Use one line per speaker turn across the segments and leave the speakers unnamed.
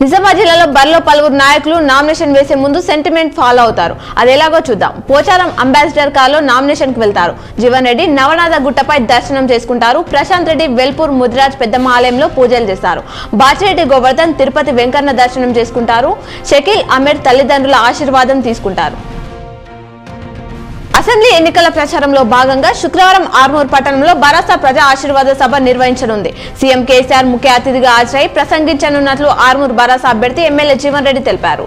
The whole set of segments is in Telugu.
నిజామాబాద్ జిల్లాలో బరిలో పలువురు నాయకులు నామినేషన్ వేసే ముందు సెంటిమెంట్ ఫాలో అవుతారు. అదేలాగో చూద్దాం. పోచారం అంబాసిడర్ కారులో నామినేషన్ కు వెళ్తారు. జీవన్ రెడ్డి నవనాథ గుట్టపై దర్శనం చేసుకుంటారు. ప్రశాంత్ రెడ్డి వెల్పూర్ ముదిరాజ్ పెద్దమ్మ ఆలయంలో పూజలు చేస్తారు. బాచిరెడ్డి గోవర్ధన్ తిరుపతి వెంకన్న దర్శనం చేసుకుంటారు. షకీల్ అమీర్ తల్లిదండ్రుల ఆశీర్వాదం తీసుకుంటారు. అసెంబ్లీ ఎన్నికల ప్రచారంలో భాగంగా శుక్రవారం ఆర్మూర్ పట్టణంలో భరోసా ప్రజా ఆశీర్వాద సభ నిర్వహించనుంది. సీఎం కేసీఆర్ ముఖ్య అతిథిగా హాజరై ప్రసంగించనున్నట్లు ఆర్మూర్ భరోసా అభ్యర్థి ఎమ్మెల్యే జీవన్ రెడ్డి తెలిపారు.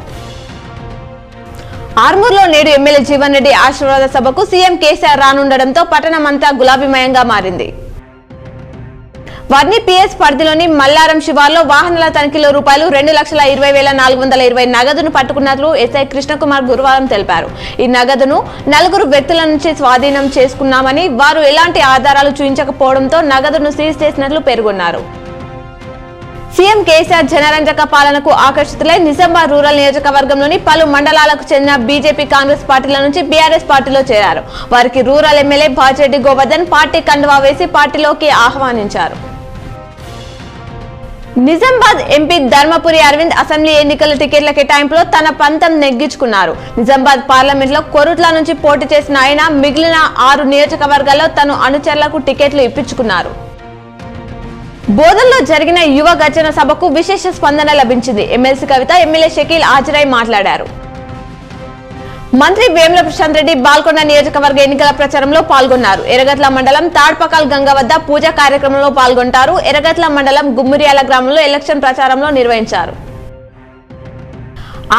ఆర్మూర్లో నేడు ఎమ్మెల్యే జీవన్ రెడ్డి ఆశీర్వాద సభకు సీఎం కేసీఆర్ రానుండడంతో పట్టణమంతా గులాబీమయంగా మారింది. వర్ణి పిఎస్ పరిధిలోని మల్లారం శివార్లో వాహనాల తనిఖీలో రూపాయలు 2,20,420 నగదును పట్టుకున్నట్లు ఎస్ఐ కృష్ణకుమార్ గురువారం తెలిపారు. ఈ నగదును 4 వ్యక్తుల నుంచి స్వాధీనం చేసుకున్నామని, వారు ఎలాంటి ఆధారాలు చూపించకపోవడంతో నగదును సీజ్ చేసినట్లు పేర్కొన్నారు. సీఎం కేసీఆర్ జనరంజక పాలనకు ఆకర్షితులై నిజామాబాద్ రూరల్ నియోజకవర్గంలోని పలు మండలాలకు చెందిన బీజేపీ, కాంగ్రెస్ పార్టీల నుంచి బీఆర్ఎస్ పార్టీలో చేరారు. వారికి rural MLA Bachireddy Govardhan party కండువా వేసి పార్టీలోకి ఆహ్వానించారు. నిజామాబాద్ ఎంపీ ధర్మపురి అరవింద్ అసెంబ్లీ ఎన్నికల టికెట్ల కేటాయింపులో తన పంతం నెగ్గించుకున్నారు. నిజామాబాద్ పార్లమెంట్ లో కొరుట్ల నుంచి పోటీ చేసిన ఆయన మిగిలిన 6 నియోజకవర్గాల్లో తన అనుచరులకు టికెట్లు ఇప్పించుకున్నారు. బోధనలో జరిగిన యువ గర్జన సభకు విశేష స్పందన లభించింది. ఎమ్మెల్సీ కవిత, ఎమ్మెల్యే షకీల్ హాజరై మాట్లాడారు. మంత్రి వేముల ప్రశాంత్ రెడ్డి బాల్కొండ నియోజకవర్గ ఎన్నికల ప్రచారంలో పాల్గొన్నారు. ఎర్రగట్ల మండలం తాడ్పకాల్ గంగ వద్ద పూజా కార్యక్రమంలో పాల్గొంటారు. ఎర్రగట్ల మండలం గుమ్మిరియాల గ్రామంలో ఎలక్షన్ ప్రచారంలో నిర్వహించారు.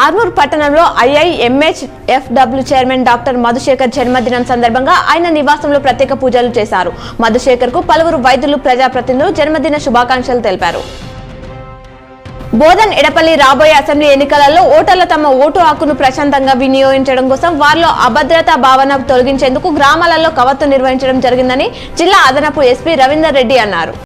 ఆర్మూర్ పట్టణంలో IIMHFW చైర్మన్ డాక్టర్ మధుశేఖర్ జన్మదినం సందర్భంగా ఆయన నివాసంలో ప్రత్యేక పూజలు చేశారు. మధుశేఖర్ కు పలువురు వైద్యులు, ప్రజాప్రతినిధులు జన్మదిన శుభాకాంక్షలు తెలిపారు. బోధన్ ఎడపల్లి రాబోయే అసెంబ్లీ ఎన్నికలలో ఓటర్లు తమ ఓటు హక్కును ప్రశాంతంగా వినియోగించడం కోసం వారిలో అభద్రతా భావన తొలగించేందుకు గ్రామాలలో కవాతు నిర్వహించడం జరిగిందని జిల్లా అదనపు ఎస్పీ రవీందర్ రెడ్డి అన్నారు.